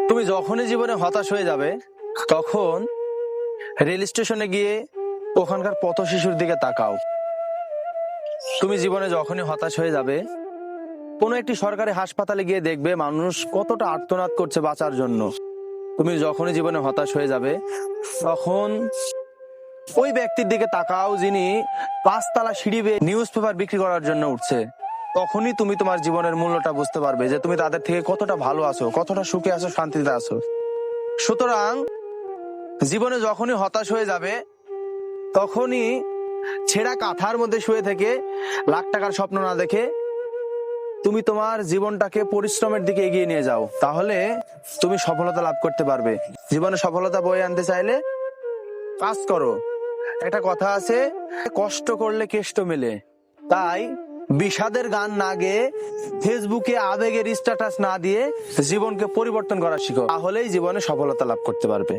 তুমি যখনই জীবনে হতাশ হয়ে যাবে তখন রেল স্টেশনে গিয়ে ওখানকার পথ শিশুর দিকে তাকাও। তুমি জীবনে যখনই হতাশ হয়ে যাবে কোনো একটি সরকারি হাসপাতালে গিয়ে দেখবে মানুষ কতটা আর্তনাদ করছে বাঁচার জন্য। তুমি যখনই জীবনে হতাশ হয়ে যাবে তখন ওই ব্যক্তির দিকে তাকাও যিনি 5 তলা সিঁড়ি বেয়ে নিউজ পেপার বিক্রি করার জন্য উঠছে। তখনই তুমি তোমার জীবনের মূল্যটা বুঝতে পারবে যে তুমি তাদের থেকে কতটা ভালো আছো, কতটা সুখে আছো, শান্তিতে আছো। সুতরাং জীবনে যখনই হতাশ হয়ে যাবে তখনই ছেঁড়া কাঁথার মধ্যে শুয়ে থেকে লাখ টাকার স্বপ্ন না দেখে তুমি তোমার জীবনটাকে পরিশ্রমের দিকে এগিয়ে নিয়ে যাও, তাহলে তুমি সফলতা লাভ করতে পারবে। জীবনে সফলতা বয়ে আনতে চাইলে কাজ করো। একটা কথা আছে, কষ্ট করলে কেষ্ট মেলে। তাই বিষাদের গান না গেয়ে ফেসবুকে আবেগের স্ট্যাটাস না দিয়ে জীবনকে পরিবর্তন করা শিখো, তাহলেই জীবনে সফলতা লাভ করতে পারবে।